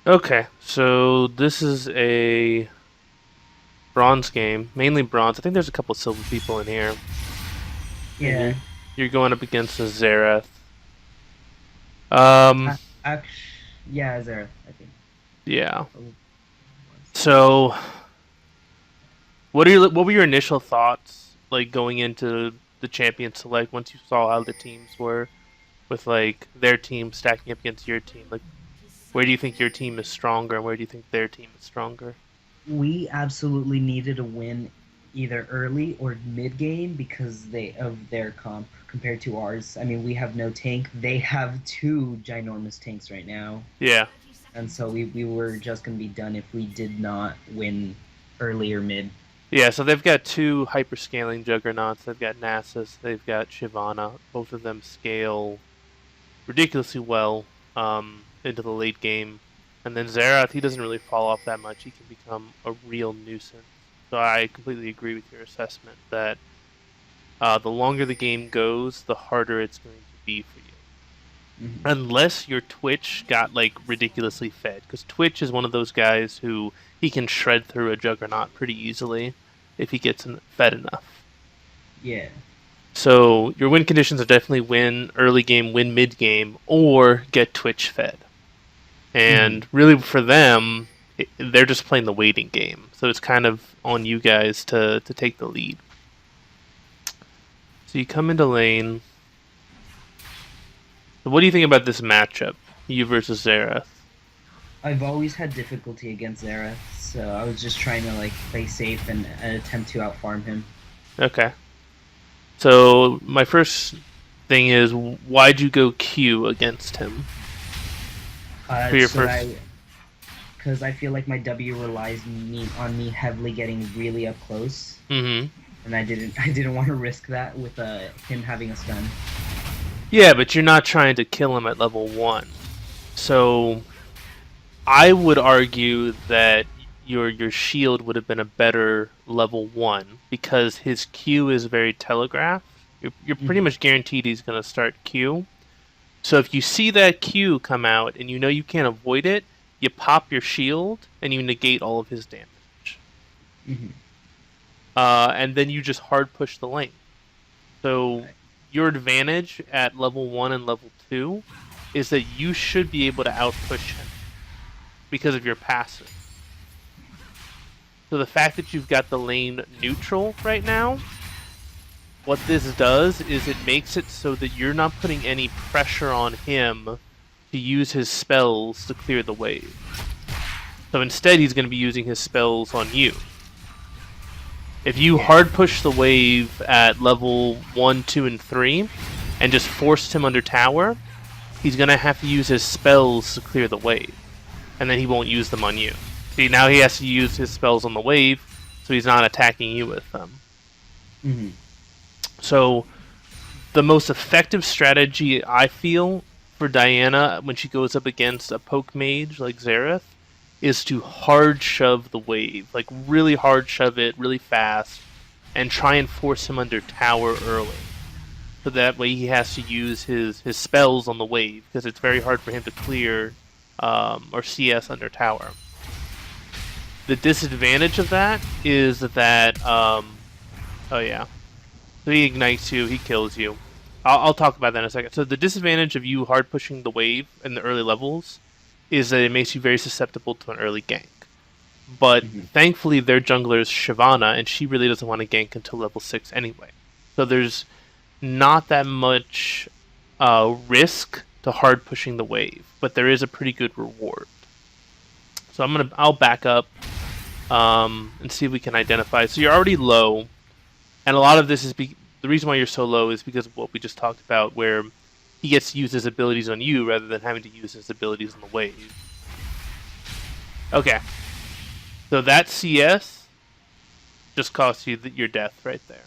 Okay, so this is a bronze game, mainly bronze. I think there's a couple silver people in here, and you're Yeah. you're going up against a Xerath. Um, Actually, yeah, Zareth, I think. yeah. Oh, one second. So, what were your initial thoughts like going into the champion select once you saw how the teams were with like their team stacking up against your team? Like, where do you think your team is stronger, and where do you think their team is stronger? We absolutely needed a win either early or mid game because they of their comp compared to ours. I mean, we have no tank. They have two ginormous tanks right now. Yeah. And so we were just gonna be done if we did not win early or mid. Yeah, so they've got two hyperscaling juggernauts. They've got Nasus. They've got Shyvana. Both of them scale ridiculously well into the late game. And then Xerath, he doesn't really fall off that much. He can become a real nuisance. So I completely agree with your assessment that the longer the game goes, the harder it's going to be for you. Hmm. Unless your Twitch got like ridiculously fed, because Twitch is one of those guys who he can shred through a Juggernaut pretty easily if he gets fed enough. Yeah. So your win conditions are definitely win early game, win mid game, or get Twitch fed. Hmm. And really, for them, they're just playing the waiting game. So it's kind of on you guys to take the lead. So you come into lane. So what do you think about this matchup, you versus Xerath? I've always had difficulty against Zareth, so I was just trying to like play safe and attempt to outfarm him. Okay. So my first thing is, why'd you go Q against him for your So first? that because I feel like my W relies on me heavily getting really up close, Mm-hmm. and I didn't want to risk that with him having a stun. Yeah, but you're not trying to kill him at level one. So I would argue that your shield would have been a better level one because his Q is very telegraphed. You're pretty Hmm. much guaranteed he's going to start Q. So if you see that Q come out and you know you can't avoid it, you pop your shield and you negate all of his damage. Hmm. And then you just hard push the lane. So Right. your advantage at level one and level two is that you should be able to outpush him because of your passive. So the fact that you've got the lane neutral right now, what this does is it makes it so that you're not putting any pressure on him to use his spells to clear the wave. So instead, he's going to be using his spells on you. If you Yeah. hard push the wave at level 1, 2, and 3 and just forced him under tower, he's going to have to use his spells to clear the wave. And then he won't use them on you. See, now he has to use his spells on the wave, so he's not attacking you with them. Hmm. So the most effective strategy I feel for Diana when she goes up against a poke mage like Xerath is to hard shove the wave, like really hard shove it really fast, and try and force him under tower early. So that way he has to use his spells on the wave because it's very hard for him to clear or CS under tower. The disadvantage of that is that oh yeah, so he ignites you, he kills you. I'll talk about that in a second. So the disadvantage of you hard pushing the wave in the early levels is that it makes you very susceptible to an early gank. But Hmm. thankfully, their jungler is Shyvana, and she really doesn't want to gank until level 6 anyway. So there's not that much risk to hard pushing the wave, but there is a pretty good reward. So I'll back up and see if we can identify. So you're already low, and a lot of this is the reason why you're so low is because of what we just talked about, where he gets to use his abilities on you rather than having to use his abilities on the wave. Okay, so that CS just costs you your death right there.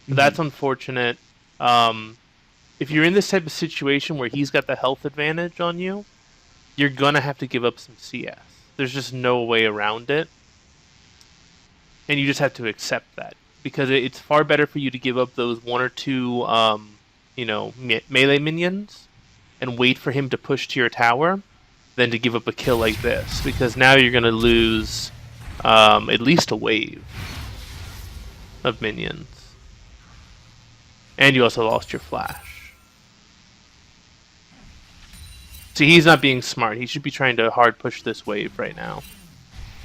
So Hmm. that's unfortunate. Um, if you're in this type of situation where he's got the health advantage on you, you're gonna have to give up some CS. There's just no way around it, and you just have to accept that because it's far better for you to give up those one or two, melee minions and wait for him to push to your tower than to give up a kill like this, because now you're going to lose at least a wave of minions. And you also lost your flash. See, he's not being smart. He should be trying to hard push this wave right now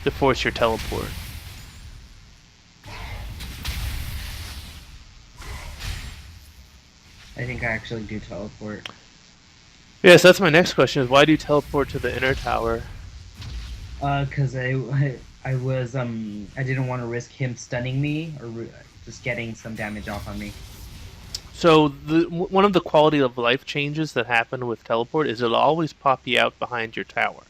to force your teleport. I think I actually do teleport. Yes, that's my next question, is why do you teleport to the inner tower? Cause I didn't want to risk him stunning me or just getting some damage off on me. So one of the quality of life changes that happen with teleport is it'll always pop you out behind your tower.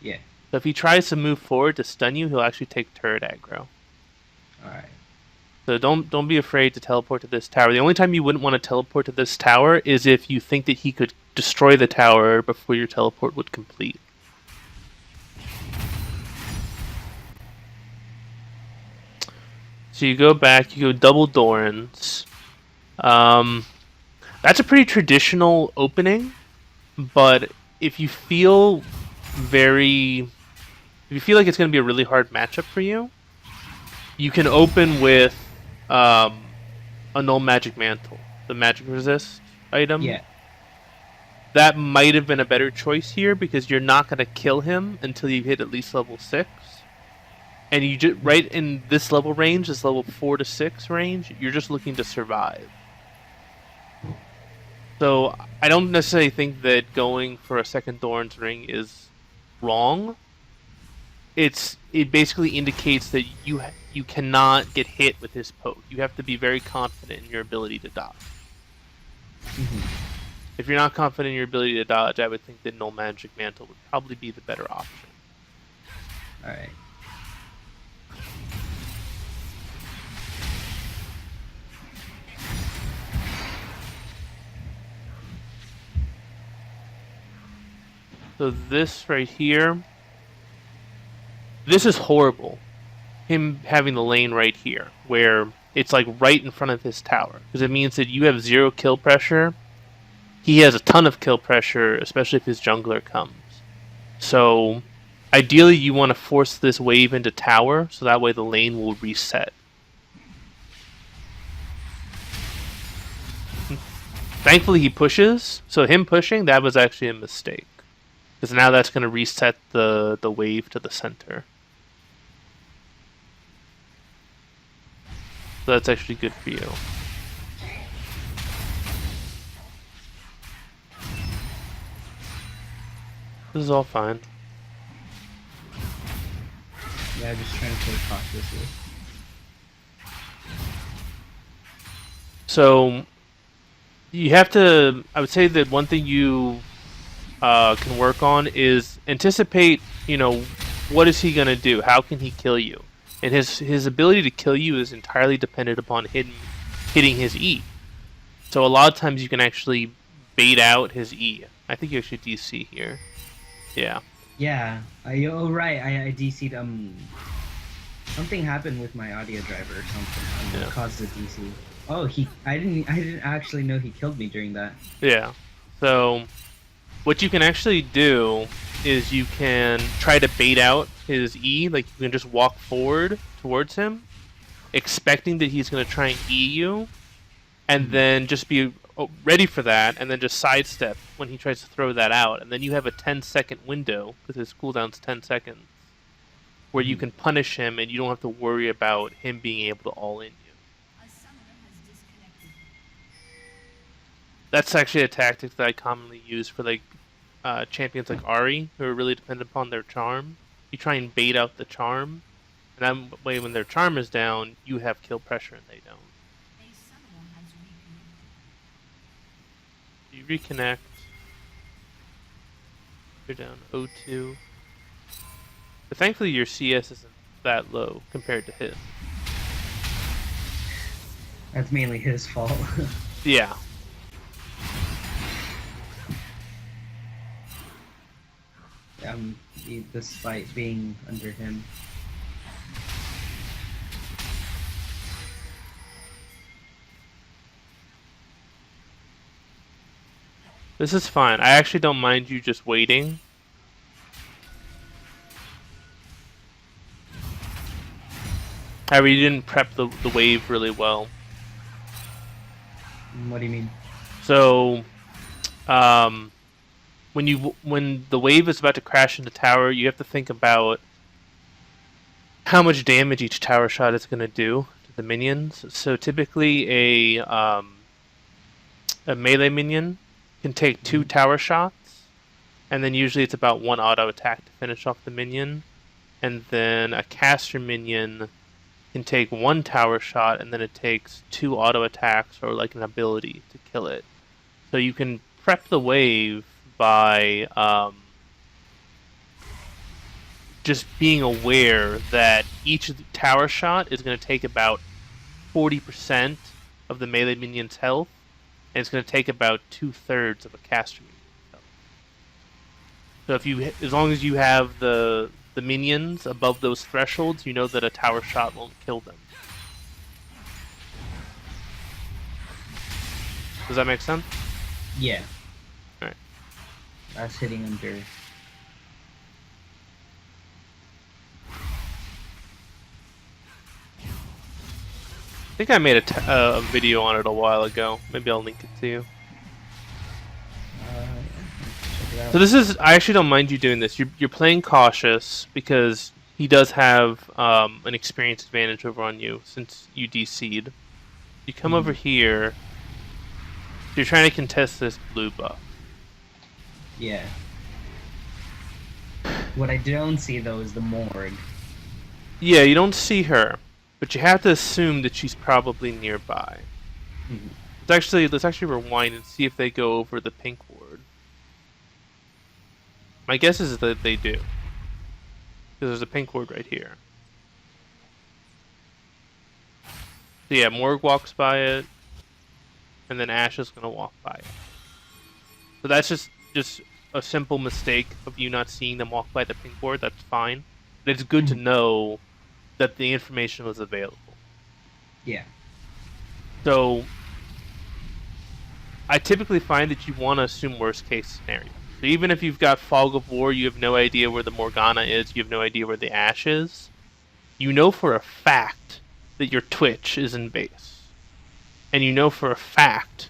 Yeah. So if he tries to move forward to stun you, he'll actually take turret aggro. Alright. So don't be afraid to teleport to this tower. The only time you wouldn't want to teleport to this tower is if you think that he could destroy the tower before your teleport would complete. So you go back, you go double Dorans. That's a pretty traditional opening, but if you feel like it's going to be a really hard matchup for you, you can open with a Null Magic Mantle, the magic resist item. Yeah. That might have been a better choice here because you're not going to kill him until you hit at least level 6. And you just right in this level range, this level 4 to 6 range, you're just looking to survive. So I don't necessarily think that going for a second Thorn's Ring is wrong. It basically indicates that you cannot get hit with his poke. You have to be very confident in your ability to dodge. Mm-hmm. If you're not confident in your ability to dodge, I would think that Null Magic Mantle would probably be the better option. Alright. So this right here, this is horrible. Him having the lane right here, where it's like right in front of his tower, because it means that you have 0 kill pressure. He has a ton of kill pressure, especially if his jungler comes. So ideally you want to force this wave into tower, so that way the lane will reset. Thankfully he pushes, so him pushing, that was actually a mistake. Because now that's going to reset the wave to the center. So that's actually good for you. This is all fine. Yeah, just trying to play cautiously. So you have to. I would say that one thing you can work on is anticipate. What is he gonna do? How can he kill you? And his ability to kill you is entirely dependent upon hitting his E. So a lot of times you can actually bait out his E. I think you should DC here. Yeah. Yeah. Right. I DC'd. Something happened with my audio driver or something. That caused the DC. Oh, I didn't actually know he killed me during that. Yeah. So what you can actually do is you can try to bait out his E, like you can just walk forward towards him, expecting that he's going to try and E you, and then just be ready for that, and then just sidestep when he tries to throw that out, and then you have a 10-second window, because his cooldown's 10 seconds, where you can punish him and you don't have to worry about him being able to all-in you. That's actually a tactic that I commonly use for champions like Ahri, who are really dependent upon their charm. You try and bait out the charm, and that way when their charm is down, you have kill pressure and they don't. You reconnect. You're down 0-2. But thankfully your CS isn't that low compared to his. That's mainly his fault. Yeah. Despite being under him. This is fine. I actually don't mind you just waiting However, you didn't prep the wave really well. What do you mean? So, when the wave is about to crash into tower, you have to think about how much damage each tower shot is going to do to the minions. So typically a melee minion can take 2 tower shots, and then usually it's about 1 auto attack to finish off the minion. And then a caster minion can take 1 tower shot, and then it takes 2 auto attacks or like an ability to kill it. So you can prep the wave by just being aware that each tower shot is going to take about 40% of the melee minion's health, and it's going to take about 2/3 of a caster minion's health. So as long as you have the minions above those thresholds, you know that a tower shot won't kill them. Does that make sense? Yeah. Alright. That's hitting under. I think I made a video on it a while ago. Maybe I'll link it to you. Check it out. So this is, I actually don't mind you doing this. You're playing cautious because he does have an experience advantage over on you since you DC'd. You come over here. You're trying to contest this blue buff. Yeah. What I don't see though is the Morg. Yeah, you don't see her, but you have to assume that she's probably nearby. Mhm. Let's actually rewind and see if they go over the pink ward. My guess is that they do, because there's a pink ward right here. So yeah, Morg walks by it, and then Ashe is gonna walk by it. So that's just a simple mistake of you not seeing them walk by the pink ward. That's fine, but it's good to know that the information was available. Yeah. So I typically find that you want to assume worst case scenario. So even if you've got Fog of War, you have no idea where the Morgana is, you have no idea where the Ashe is, you know for a fact that your Twitch is in base. And you know for a fact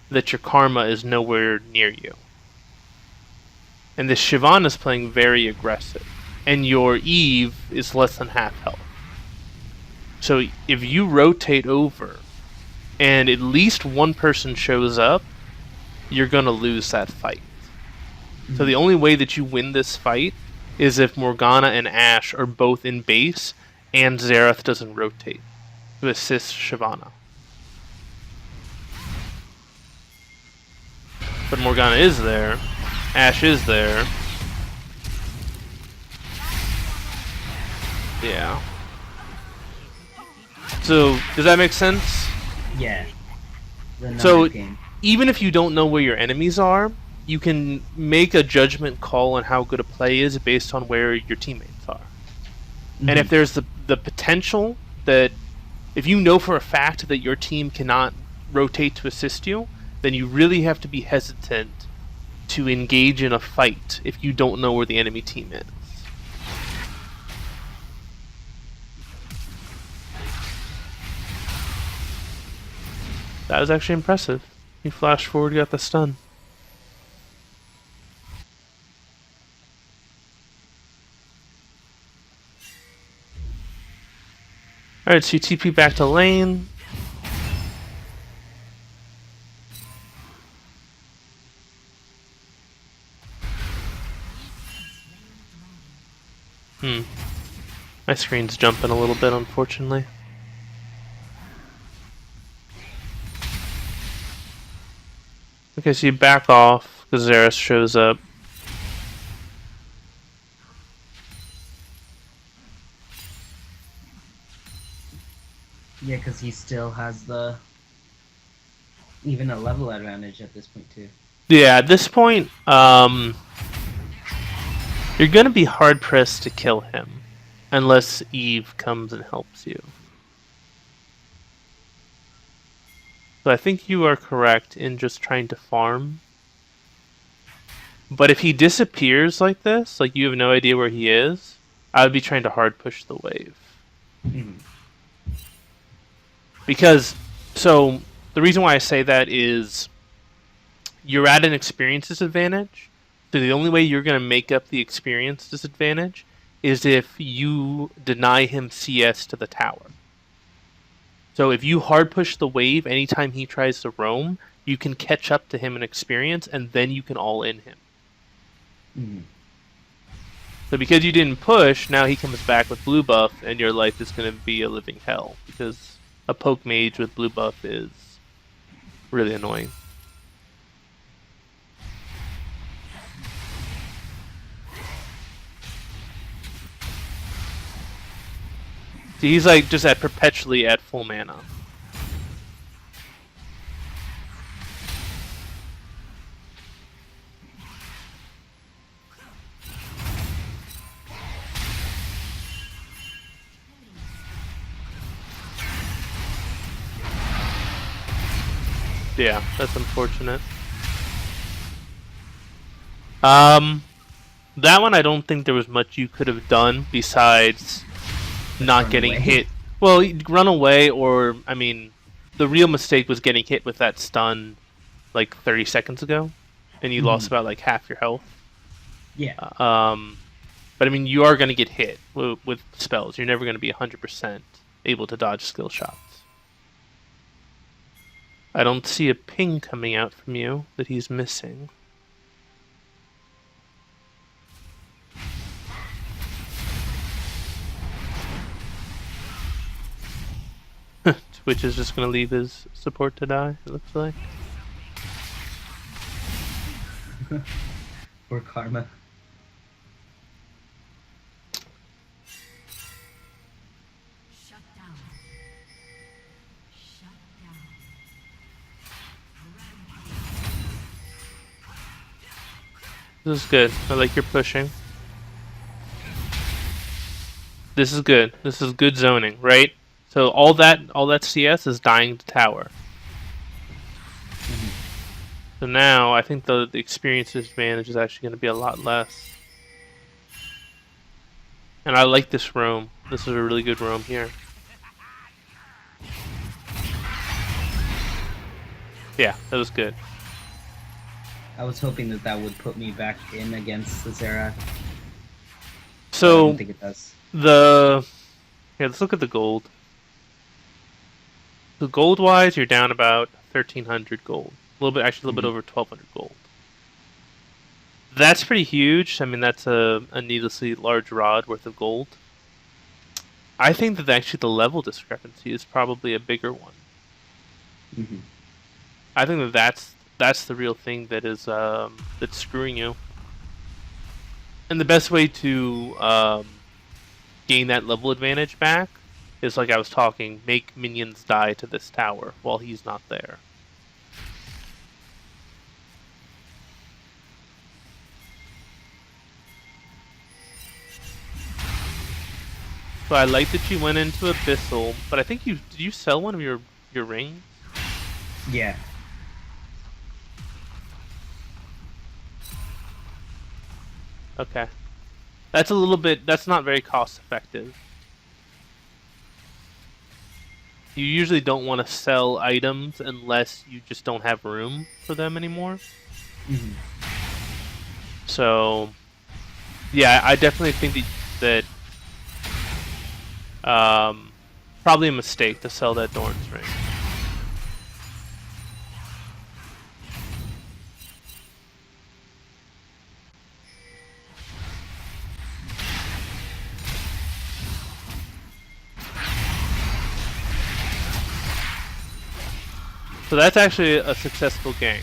that your Karma is nowhere near you. And this Shyvana is playing very aggressive. And your Eve is less than half health. So if you rotate over and at least one person shows up, you're going to lose that fight. So the only way that you win this fight is if Morgana and Ashe are both in base and Xerath doesn't rotate to assist Shyvana. But Morgana is there, Ashe is there. Yeah. So, does that make sense? Yeah. The So, numbers game. even if you don't know where your enemies are, you can make a judgment call on how good a play is based on where your teammates are. And if there's the potential that, if you know for a fact that your team cannot rotate to assist you, then you really have to be hesitant to engage in a fight if you don't know where the enemy team is. That was actually impressive. You flashed forward, got the stun. Alright, so you TP back to lane. My screen's jumping a little bit, unfortunately. Okay, so you back off because Xerath shows up. Yeah, because he still has even a level advantage at this point too. Yeah, at this point, you're gonna be hard pressed to kill him unless Eve comes and helps you. So I think you are correct in just trying to farm. But if he disappears like this, like you have no idea where he is, I would be trying to hard push the wave. Because, so, the reason why I say that is you're at an experience disadvantage. So the only way you're going to make up the experience disadvantage is if you deny him CS to the tower. So if you hard push the wave anytime he tries to roam, you can catch up to him in experience, and then you can all in him. Mm-hmm. So because you didn't push, now he comes back with blue buff, and your life is going to be a living hell. Because a poke mage with blue buff is really annoying. See, he's like just at perpetually at full mana. Yeah, that's unfortunate. That one I don't think there was much you could have done besides not getting hit. Well, run away, or I mean, the real mistake was getting hit with that stun like 30 seconds ago, and you lost about like half your health. Yeah. But I mean, you are going to get hit with spells. You're never going to be 100% able to dodge skill shots. I don't see a ping coming out from you that he's missing. Twitch is just going to leave his support to die, it looks like. Or karma. Shut down. Shut down. This is good. I like your pushing. This is good. This is good zoning, right? So all that CS is dying to tower. So now I think the experience disadvantage is actually going to be a lot less. And I like this roam. This is a really good roam here. Yeah, that was good. I was hoping that would put me back in against the Xerath. So I don't think it does. Let's look at the gold. So gold wise, you're down about 1,300 gold. A little bit over 1,200 gold. That's pretty huge. I mean, that's a needlessly large rod worth of gold. I think that actually the level discrepancy is probably a bigger one. Mm-hmm. I think that's the real thing that is that's screwing you. And the best way to gain that level advantage back is, like I was talking, make minions die to this tower while he's not there. So I like that you went into Abyssal, but I think did you sell one of your rings? Yeah. Okay. That's not very cost effective. You usually don't want to sell items unless you just don't have room for them anymore. Mm-hmm. So, yeah, I definitely think that probably a mistake to sell that Dorn's ring. So that's actually a successful gank.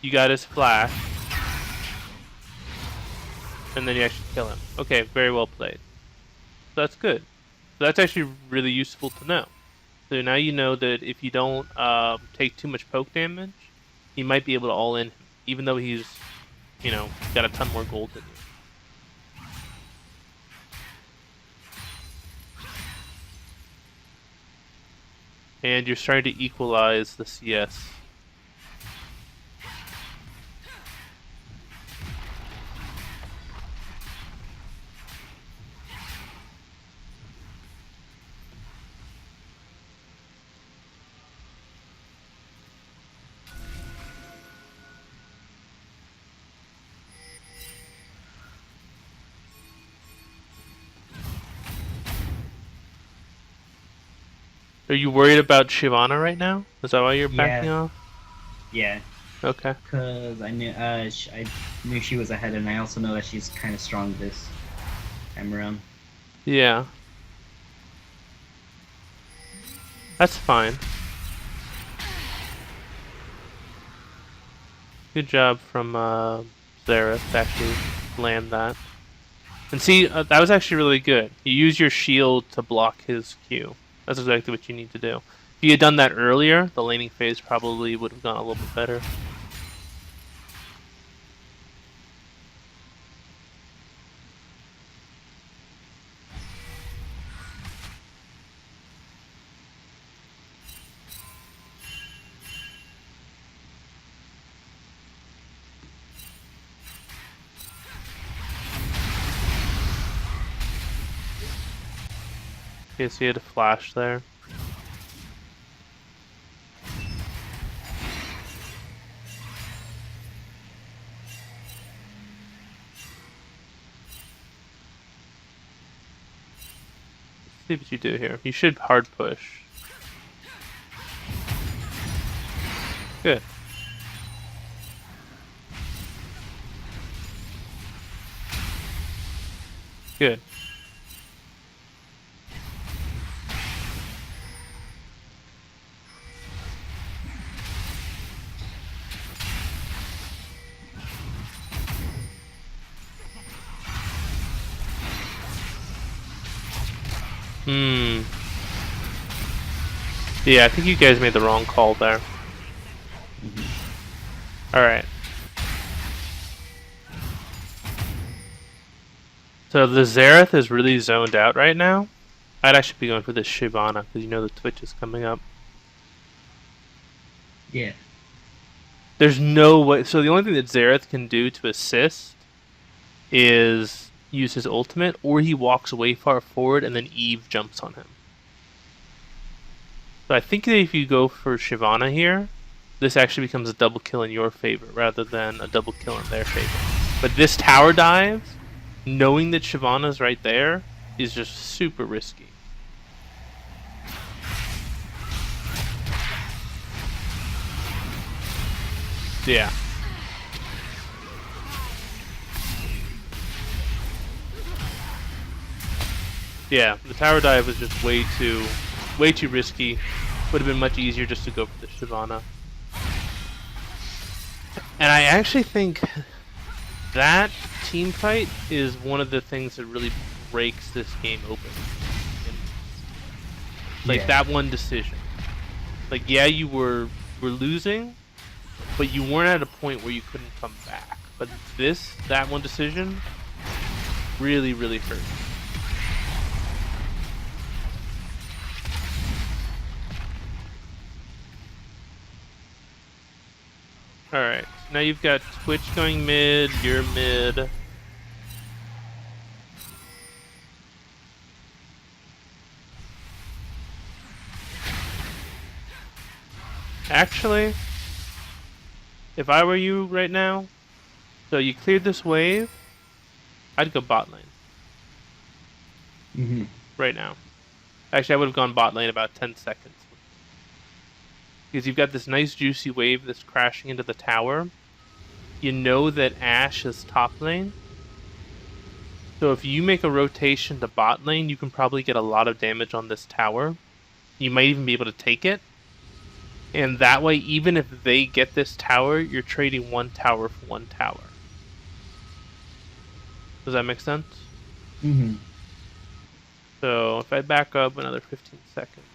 You got his flash, and then you actually kill him. Okay, very well played. So that's good. So that's actually really useful to know. So now you know that if you don't take too much poke damage, you might be able to all in him, even though he's, got a ton more gold than you. And you're starting to equalize the CS. Are you worried about Shyvana right now? Is that why you're backing Yeah. off? Yeah, Okay. because I knew she was ahead, and I also know that she's kind of strong this time around. Yeah. That's fine. Good job from Xerath to actually land that. And see, that was actually really good. You use your shield to block his Q. That's exactly what you need to do. If you had done that earlier, the laning phase probably would have gone a little bit better. Okay, so you had a flash there. Let's see what you do here. You should hard push. Good. Good. Yeah, I think you guys made the wrong call there. Alright. So the Xerath is really zoned out right now. I'd actually be going for this Shyvana because you know the Twitch is coming up. Yeah. There's no way. So the only thing that Xerath can do to assist is use his ultimate, or he walks way far forward and then Eve jumps on him. So I think that if you go for Shyvana here, this actually becomes a double kill in your favor rather than a double kill in their favor. But this tower dive, knowing that Shyvana's right there, is just super risky. Yeah. Yeah, the tower dive was just way too risky. Would have been much easier just to go for the Shyvana. And I actually think that team fight is one of the things that really breaks this game open. Like that one decision. Like yeah, you were losing, but you weren't at a point where you couldn't come back. But that one decision really, really hurt. Alright, now you've got Twitch going mid, you're mid. Actually, if I were you right now, so you cleared this wave, I'd go bot lane. Right now. Actually, I would have gone bot lane about 10 seconds. Because you've got this nice juicy wave that's crashing into the tower. You know that Ashe is top lane. So if you make a rotation to bot lane, you can probably get a lot of damage on this tower. You might even be able to take it. And that way, even if they get this tower, you're trading one tower for one tower. Does that make sense? Mm-hmm. So if I back up another 15 seconds.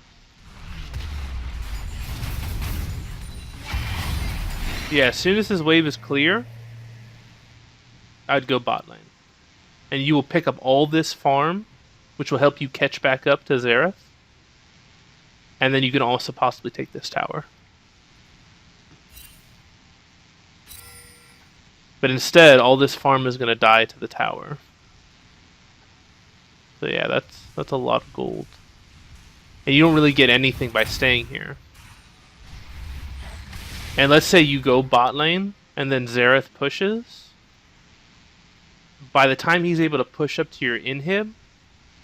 Yeah, as soon as this wave is clear, I'd go bot lane. And you will pick up all this farm, which will help you catch back up to Xerath. And then you can also possibly take this tower. But instead, all this farm is going to die to the tower. So yeah, that's a lot of gold. And you don't really get anything by staying here. And let's say you go bot lane, and then Xerath pushes. By the time he's able to push up to your inhib,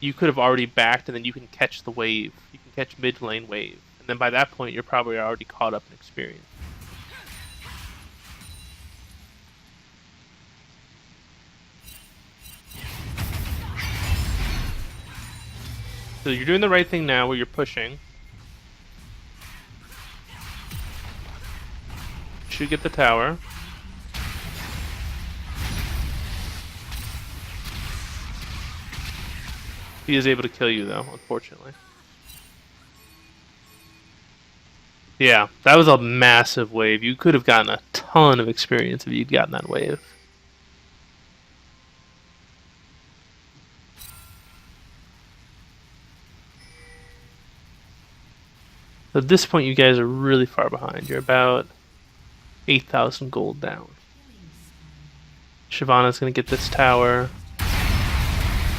you could have already backed, and then you can catch the wave. You can catch mid lane wave. And then by that point, you're probably already caught up in experience. So you're doing the right thing now where you're pushing. Should get the tower. He is able to kill you though, unfortunately. Yeah, that was a massive wave. You could have gotten a ton of experience if you'd gotten that wave. So at this point, you guys are really far behind. You're about 8,000 gold down. Shyvana's gonna get this tower.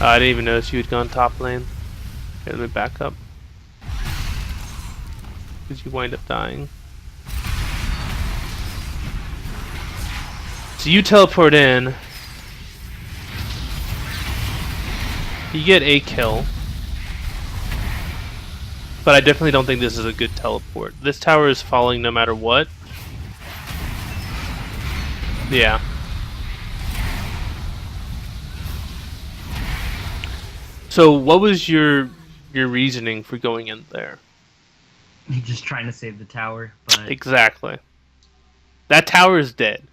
I didn't even notice you had gone top lane. Here, let me back up. Because you wind up dying. So you teleport in. You get a kill. But I definitely don't think this is a good teleport. This tower is falling no matter what. Yeah. So what was your reasoning for going in there? Just trying to save the tower, but Exactly. That tower is dead.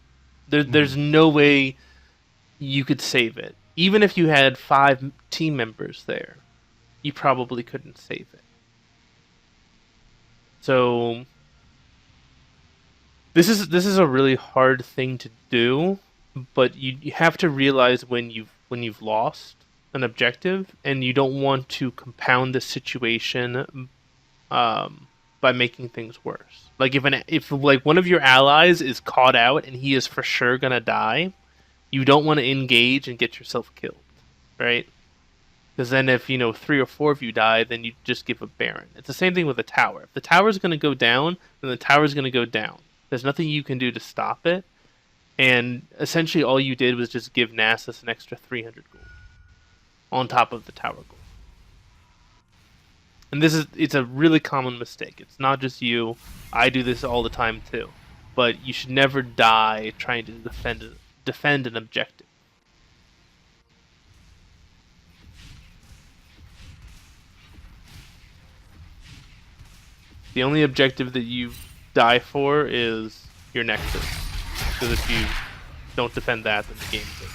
There's no way you could save it. Even if you had 5 team members there, you probably couldn't save it. So this is a really hard thing to do, but you have to realize when you've lost an objective, and you don't want to compound the situation by making things worse. Like if like one of your allies is caught out and he is for sure gonna die, you don't want to engage and get yourself killed, right? Because then if 3 or 4 of you die, then you just give a Baron. It's the same thing with the tower. If the tower is gonna go down, then the tower is gonna go down. There's nothing you can do to stop it, and essentially all you did was just give Nasus an extra 300 gold on top of the tower gold. And it's a really common mistake. It's not just you. I do this all the time too. But you should never die trying to defend an objective. The only objective that you die for is your Nexus. Because if you don't defend that, then the game's over.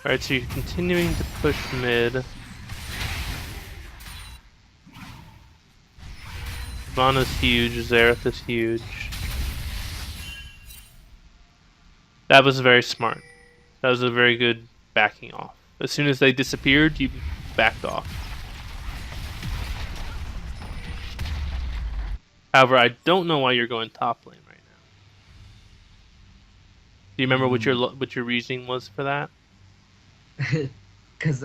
Alright, so you're continuing to push mid. Shyvana's huge, Xerath is huge. That was very smart. That was a very good backing off. As soon as they disappeared, you backed off. However, I don't know why you're going top lane right now. Do you remember what your reasoning was for that? because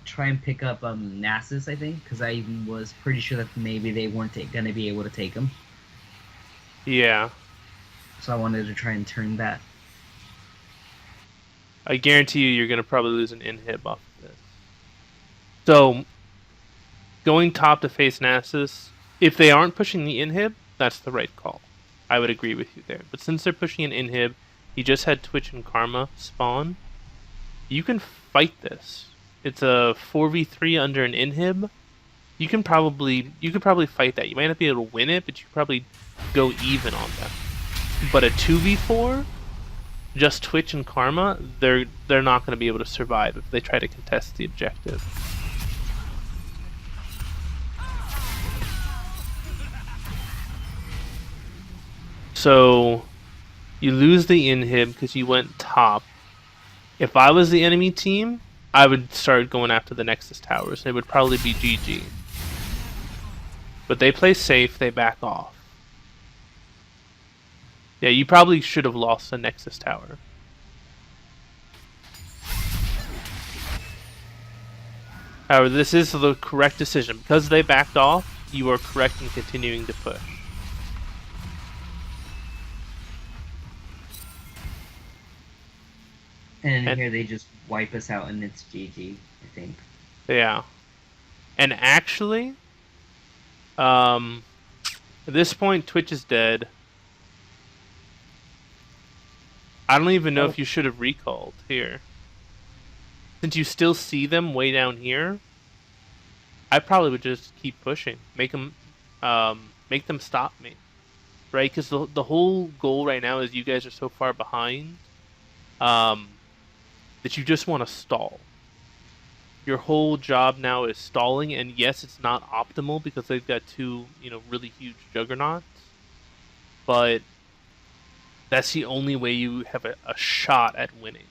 try and pick up Nasus, I think, because I was pretty sure that maybe they weren't going to be able to take him. Yeah. So I wanted to try and turn that. I guarantee you're going to probably lose an inhib off of this. So, going top to face Nasus, if they aren't pushing the inhib, that's the right call. I would agree with you there. But since they're pushing an inhib, he just had Twitch and Karma spawn. You can fight this. It's a 4v3 under an inhib. You could probably fight that. You might not be able to win it, but you could probably go even on them. But a 2v4, just Twitch and Karma, they're not going to be able to survive if they try to contest the objective. So you lose the inhib because you went top. If I was the enemy team, I would start going after the Nexus towers. It would probably be GG. But they play safe, they back off. Yeah, you probably should have lost the Nexus tower. However, this is the correct decision. Because they backed off, you are correct in continuing to push. And And- here they just wipe us out, and it's GG, I think. Yeah. And actually, at this point, Twitch is dead. I don't even know Oh. if you should have recalled here. Since you still see them way down here, I probably would just keep pushing. Make them stop me. Right? Because the whole goal right now is you guys are so far behind that you just want to stall. Your whole job now is stalling, and yes, it's not optimal because they've got two, really huge juggernauts. But that's the only way you have a shot at winning.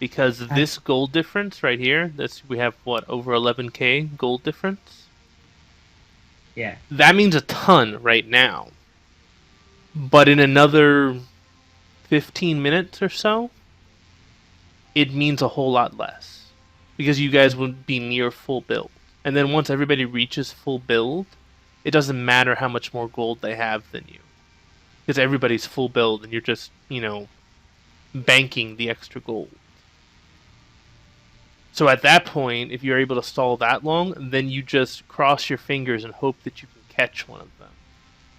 Because this gold difference right here, we have what, over 11k gold difference? Yeah. That means a ton right now. But in another 15 minutes or so, it means a whole lot less. Because you guys would be near full build. And then once everybody reaches full build, it doesn't matter how much more gold they have than you. Because everybody's full build and you're just, banking the extra gold. So at that point, if you're able to stall that long, then you just cross your fingers and hope that you can catch one of them.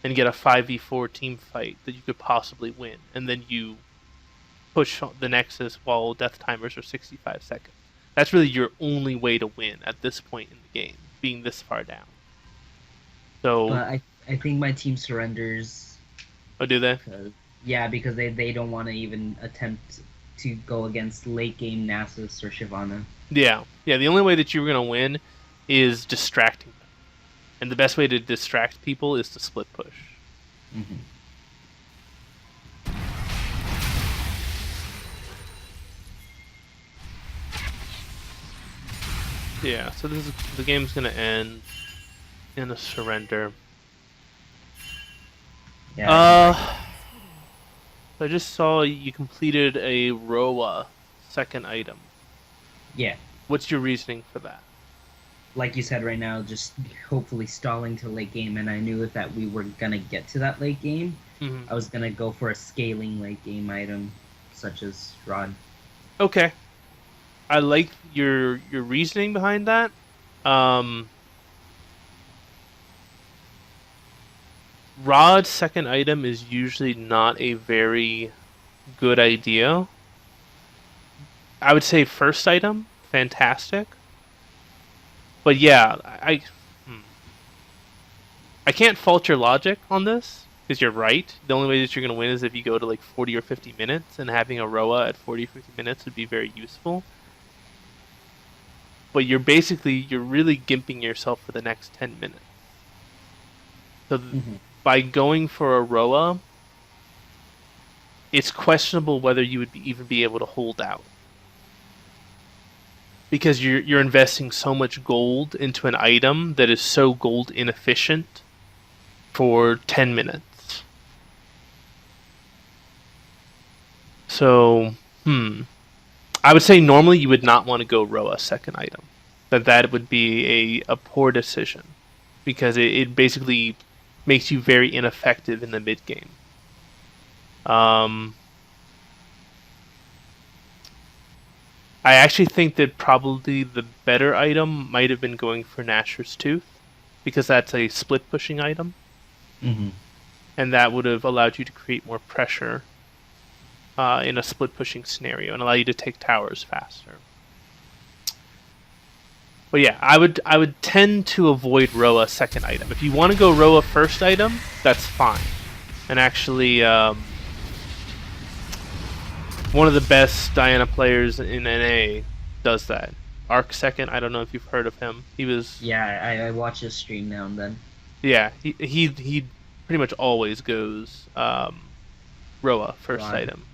And get a 5v4 team fight that you could possibly win. And then you push the Nexus while death timers are 65 seconds. That's really your only way to win at this point in the game, being this far down. So, But I think my team surrenders. oh, do they? Because they don't want to even attempt to go against late game Nasus or Shyvana. Yeah. The only way that you're gonna win is distracting them, and the best way to distract people is to split push. Mm-hmm. Yeah. So the game's gonna end in a surrender. Yeah. I just saw you completed a Roa second item. Yeah. What's your reasoning for that? Like you said right now, just hopefully stalling to late game, and I knew that we were gonna get to that late game. Mm-hmm. I was gonna go for a scaling late game item, such as Rod. Okay. I like your reasoning behind that. Rod's second item is usually not a very good idea. I would say first item, fantastic. But yeah, I can't fault your logic on this, because you're right. The only way that you're going to win is if you go to like 40 or 50 minutes, and having a Roa at 40 or 50 minutes would be very useful. But you're really gimping yourself for the next 10 minutes. So by going for a Roa, it's questionable whether you would even be able to hold out. Because you're investing so much gold into an item that is so gold inefficient for 10 minutes. So, I would say normally you would not want to go Roa second item. That would be a poor decision. Because it basically makes you very ineffective in the mid game. I actually think that probably the better item might have been going for Nashor's Tooth, because that's a split pushing item, and that would have allowed you to create more pressure in a split pushing scenario and allow you to take towers faster. But yeah, I would tend to avoid Roa second item. If you want to go Roa first item, that's fine. And actually, one of the best Diana players in NA does that. Arc second, I don't know if you've heard of him. He was... Yeah, I watch his stream now and then. Yeah, he pretty much always goes Roa first Rod, item.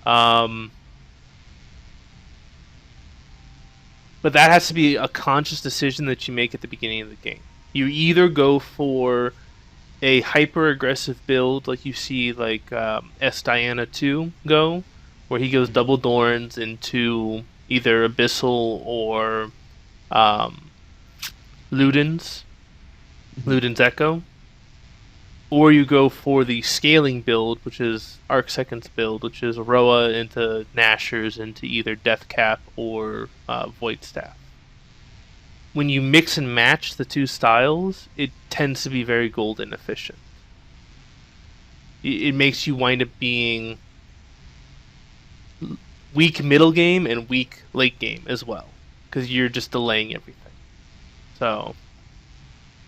Yeah. But that has to be a conscious decision that you make at the beginning of the game. You either go for a hyper aggressive build like you see like S Diana 2 go, where he goes double Dorns into either Abyssal or um, Luden's Echo, or you go for the scaling build, which is Arc Second's build, which is Roa into Nashers into either Deathcap or Void Staff. When you mix and match the two styles, it tends to be very gold inefficient. It makes you wind up being weak middle game and weak late game as well, because you're just delaying everything. So,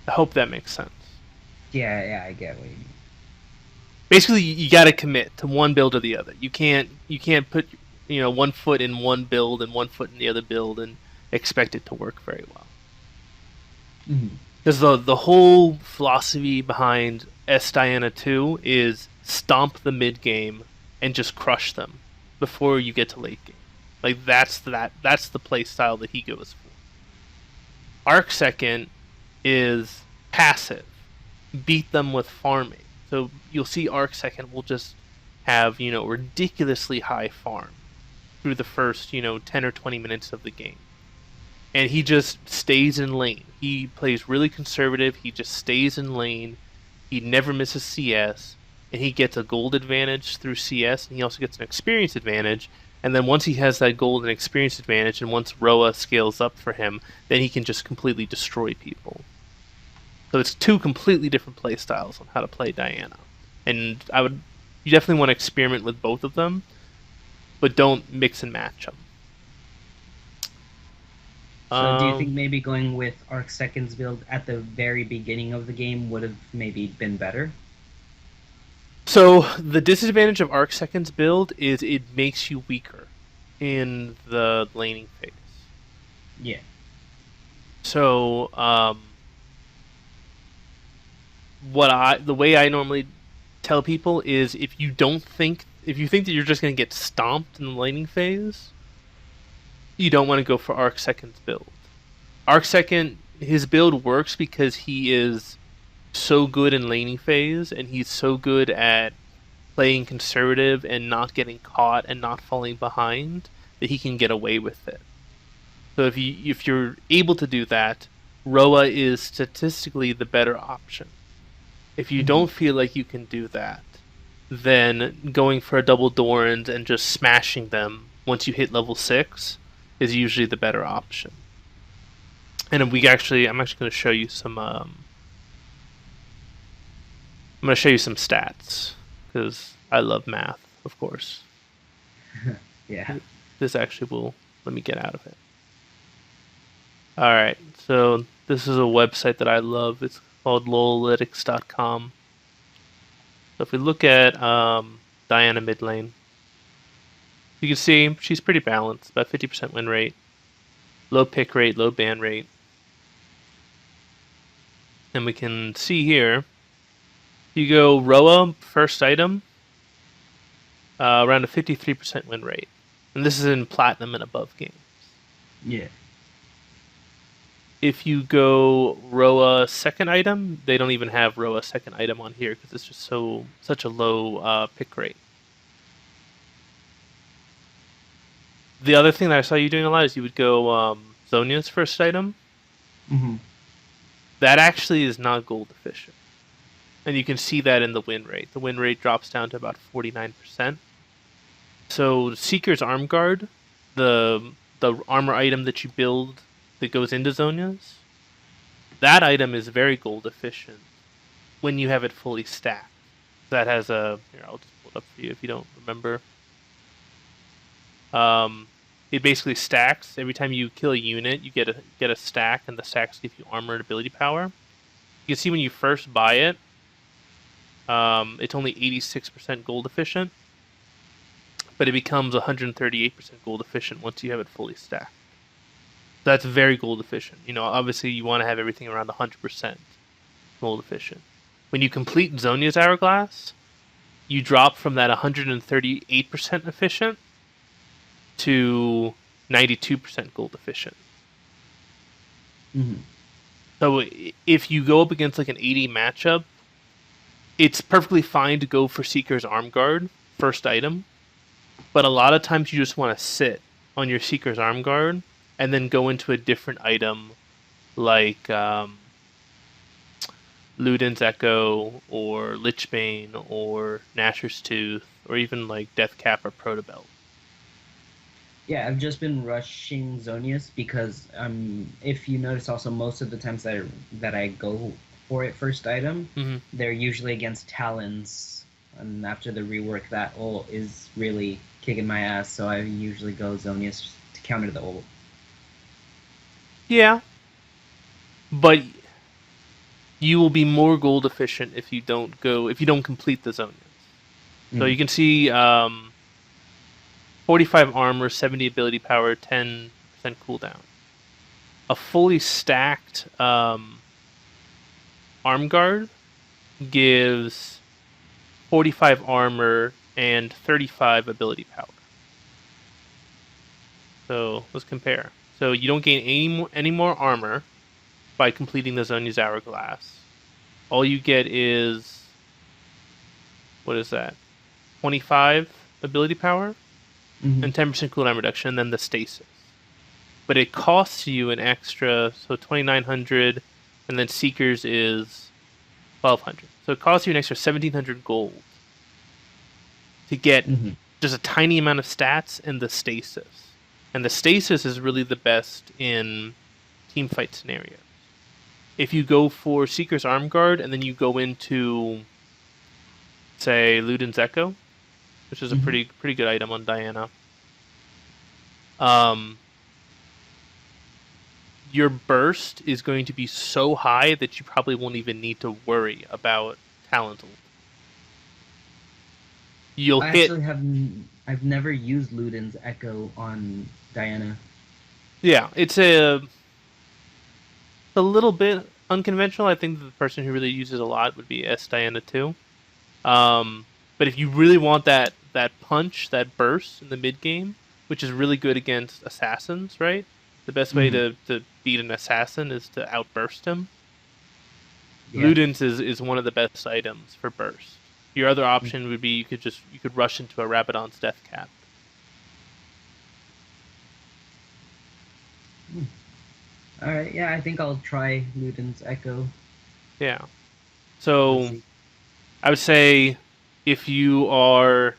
I hope that makes sense. Yeah, I get what you mean. Basically, you got to commit to one build or the other. You can't put 1 foot in one build and 1 foot in the other build and expect it to work very well. Because the whole philosophy behind S Diana 2 is stomp the mid game and just crush them before you get to late game. Like that's the play style that he goes for. Arc Second is passive. Beat them with farming. So you'll see Arc Second will just have, ridiculously high farm through the first, 10 or 20 minutes of the game. And he just stays in lane. He plays really conservative. He just stays in lane. He never misses CS. And he gets a gold advantage through CS, and he also gets an experience advantage. And then once he has that gold and experience advantage, and once Roa scales up for him, then he can just completely destroy people. So it's two completely different play styles on how to play Diana. And you definitely want to experiment with both of them, but don't mix and match them. So do you think maybe going with Arc Second's build at the very beginning of the game would have maybe been better? So the disadvantage of Arc Second's build is it makes you weaker in the laning phase. Yeah. So the way I normally tell people is if you think that you're just going to get stomped in the laning phase, you don't want to go for Arc Second's build. Arc Second, his build works because he is so good in laning phase, and he's so good at playing conservative and not getting caught and not falling behind that he can get away with it. So if you're able to do that, Roa is statistically the better option. If you don't feel like you can do that, then going for a double Doran's and just smashing them once you hit level 6 is usually the better option. And I'm actually going to show you some. I'm going to show you some stats because I love math, of course. Yeah. This actually will let me get out of it. All right, so this is a website that I love. It's called lolalytics.com. So if we look at Diana mid lane, you can see she's pretty balanced, about 50% win rate, low pick rate, low ban rate. And we can see here, you go Roa, first item, around a 53% win rate. And this is in Platinum and above games. Yeah. If you go Roa second item, they don't even have Roa second item on here because it's just such a low pick rate. The other thing that I saw you doing a lot is you would go Zhonya's first item. Mm-hmm. That actually is not gold efficient. And you can see that in the win rate. The win rate drops down to about 49%. So Seeker's Arm Guard, the armor item that you build that goes into Zhonya's, that item is very gold efficient when you have it fully stacked. That has here, I'll just pull it up for you if you don't remember. It basically stacks. Every time you kill a unit, you get a stack, and the stacks give you armor and ability power. You can see when you first buy it, it's only 86% gold efficient, but it becomes 138% gold efficient once you have it fully stacked. That's very gold efficient. Obviously you want to have everything around 100% gold efficient. When you complete Zhonya's Hourglass, you drop from that 138% efficient to 92% gold efficient. Mm-hmm. So if you go up against like an 80 matchup, it's perfectly fine to go for Seeker's Arm Guard, first item, but a lot of times you just want to sit on your Seeker's Arm Guard and then go into a different item like Luden's Echo or Lichbane or Nashor's Tooth or even like Deathcap or Protobelt. Yeah, I've just been rushing Zonius because if you notice also most of the times that I go for it first item, Mm-hmm. they're usually against Talons, and after the rework that ult is really kicking my ass, so I usually go Zonius to counter the ult. Yeah, but you will be more gold efficient if you don't complete the Zonias. So you can see 45 armor, 70 ability power, 10% cooldown. A fully stacked arm guard gives 45 armor and 35 ability power. So let's compare. So you don't gain any more armor by completing the Zonia's Hourglass. All you get is, what is that? 25 ability power and 10% cooldown reduction, and then the stasis. But it costs you an extra, so 2,900, and then Seekers is 1,200. So it costs you an extra 1,700 gold to get just a tiny amount of stats and the stasis. And the stasis is really the best in team fight scenarios. If you go for Seeker's Arm Guard and then you go into, say, Luden's Echo, which is a pretty good item on Diana, your burst is going to be so high that you probably won't even need to worry about talent. I've never used Luden's Echo on Diana. Yeah, it's a little bit unconventional. I think the person who really uses a lot would be S Diana too. But if you really want that punch, that burst in the mid game, which is really good against assassins, right? The best way to beat an assassin is to outburst him. Yeah. Luden's is one of the best items for burst. Your other option would be you could rush into a Rabadon's Deathcap. Alright, yeah, I think I'll try Luden's Echo. Yeah. So I would say if you are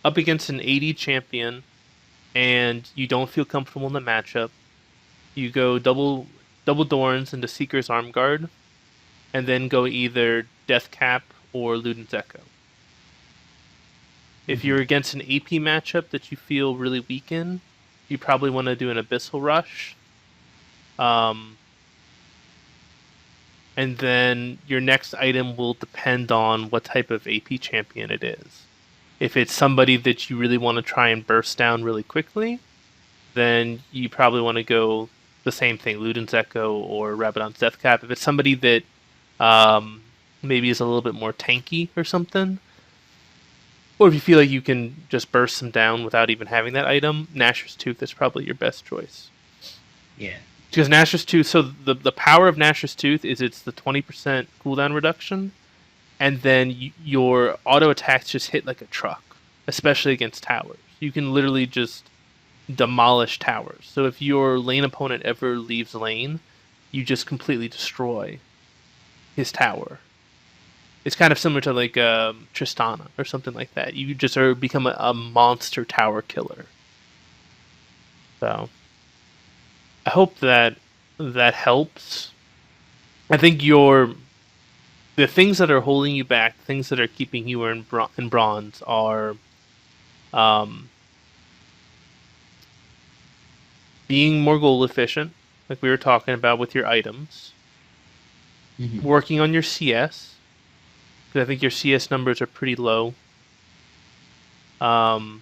up against an AD champion and you don't feel comfortable in the matchup, you go double Dorns into Seeker's Arm Guard, and then go either Deathcap or Luden's Echo. If you're against an AP matchup that you feel really weak in, you probably want to do an Abyssal Rush. And then your next item will depend on what type of AP champion it is. If it's somebody that you really want to try and burst down really quickly, then you probably want to go the same thing, Luden's Echo or Rabadon's Deathcap. If it's somebody that maybe is a little bit more tanky or something, or if you feel like you can just burst them down without even having that item, Nashor's Tooth is probably your best choice. Yeah. Because Nashor's Tooth, so the power of Nashor's Tooth is it's the 20% cooldown reduction, and then your auto attacks just hit like a truck, especially against towers. You can literally just demolish towers. So if your lane opponent ever leaves lane, you just completely destroy his tower. It's kind of similar to like Tristana or something like that. You just become a monster tower killer. So I hope that helps. I think the things that are holding you back, things that are keeping you in bronze are being more goal efficient, like we were talking about with your items, working on your CS, because I think your CS numbers are pretty low. And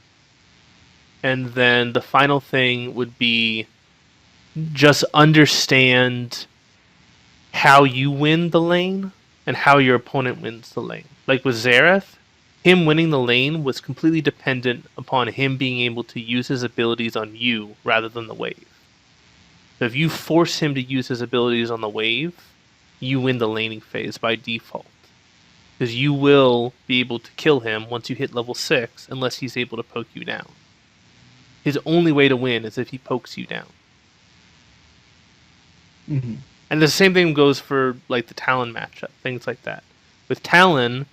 then the final thing would be just understand how you win the lane and how your opponent wins the lane. Like with Xerath, him winning the lane was completely dependent upon him being able to use his abilities on you rather than the wave. So if you force him to use his abilities on the wave, you win the laning phase by default. Because you will be able to kill him once you hit level 6 unless he's able to poke you down. His only way to win is if he pokes you down. Mm-hmm. And the same thing goes for like the Talon matchup, things like that. With Talon,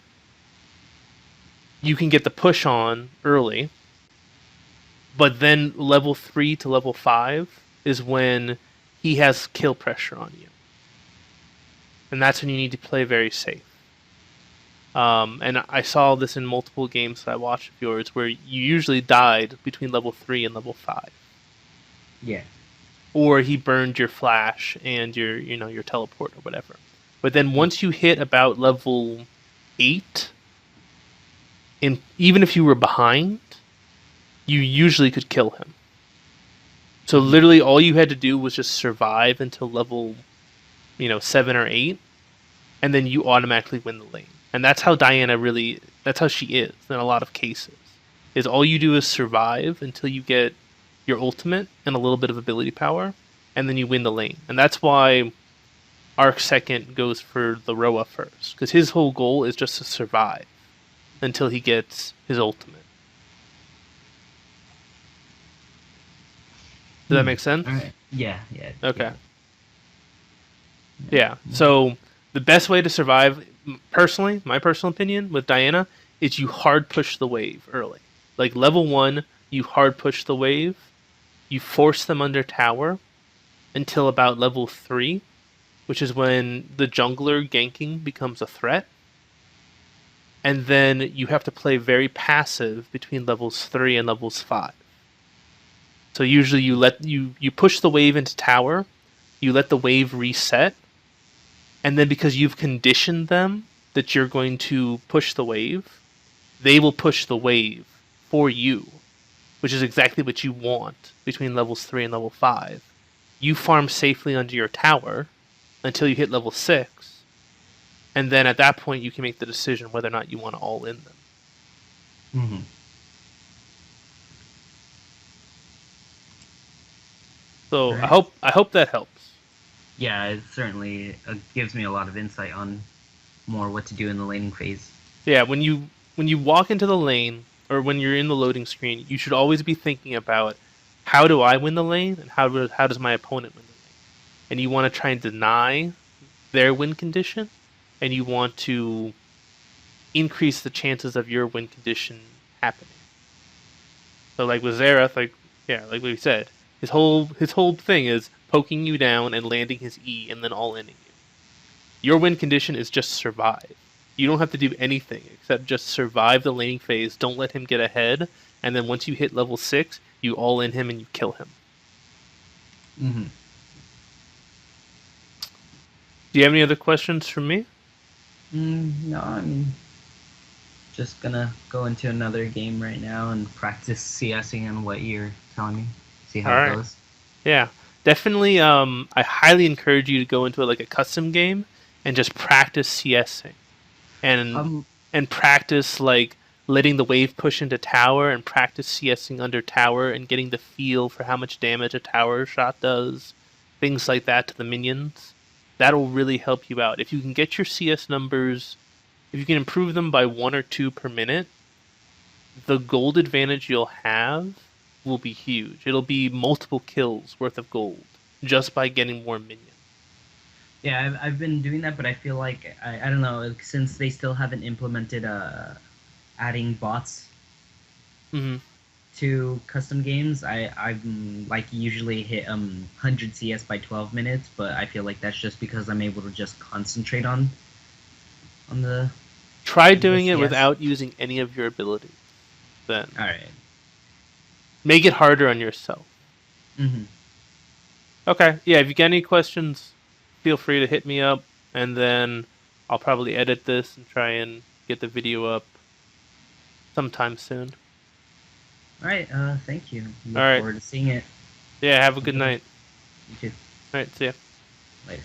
you can get the push on early, but then level 3 to level 5 is when he has kill pressure on you. And that's when you need to play very safe. And I saw this in multiple games that I watched of yours where you usually died between level 3 and level 5. Yeah. Or he burned your flash and your teleport or whatever. But then once you hit about level 8, even if you were behind, you usually could kill him. So literally all you had to do was just survive until level 7 or 8, and then you automatically win the lane. And that's how that's how she is in a lot of cases. Is all you do is survive until you get your ultimate and a little bit of ability power, and then you win the lane. And that's why Arc second goes for the Roa first, because his whole goal is just to survive until he gets his ultimate. Does that make sense? All right. Yeah. Yeah. Okay. Yeah. So the best way to survive, personally, my personal opinion with Diana, is you hard push the wave early. Like level 1, you hard push the wave, you force them under tower until about level 3, which is when the jungler ganking becomes a threat. And then you have to play very passive between levels 3 and levels 5. So usually you push the wave into tower, you let the wave reset, and then because you've conditioned them that you're going to push the wave, they will push the wave for you, which is exactly what you want between levels 3 and level 5. You farm safely under your tower until you hit level 6, and then at that point you can make the decision whether or not you want to all in them. Mm-hmm. So Right. I hope that helps. Yeah, it certainly gives me a lot of insight on more what to do in the laning phase. Yeah, when you walk into the lane or when you're in the loading screen, you should always be thinking about how do I win the lane and how does my opponent win the lane. And you want to try and deny their win condition, and you want to increase the chances of your win condition happening. So like with Xerath, like we said, his whole thing is poking you down and landing his E and then all inning you. Your win condition is just survive. You don't have to do anything except just survive the laning phase, don't let him get ahead, and then once you hit level 6, you all in him and you kill him. Mm-hmm. Do you have any other questions for me? No, I mean, just gonna go into another game right now and practice CSing on what you're telling me. See how Alright. it goes. Yeah. Definitely I highly encourage you to go into like a custom game and just practice CSing. And practice like letting the wave push into tower and practice CSing under tower and getting the feel for how much damage a tower shot does, things like that to the minions. That'll really help you out. If you can get your CS numbers, if you can improve them by 1 or 2 per minute, the gold advantage you'll have will be huge. It'll be multiple kills worth of gold just by getting more minions. Yeah, I've been doing that, but I feel like I don't know, since they still haven't implemented adding bots Mm-hmm. to custom games, I'm like usually hit 100 CS by 12 minutes, but I feel like that's just because I'm able to just concentrate on the Try doing it CS. without using any of your abilities. Then All right. make it harder on yourself. Mm-hmm. Okay, yeah. If you get any questions, feel free to hit me up, and then I'll probably edit this and try and get the video up sometime soon. All right. Thank you. Look All right. forward to seeing it. Yeah. Have a good night. You too. All right. See ya. Later.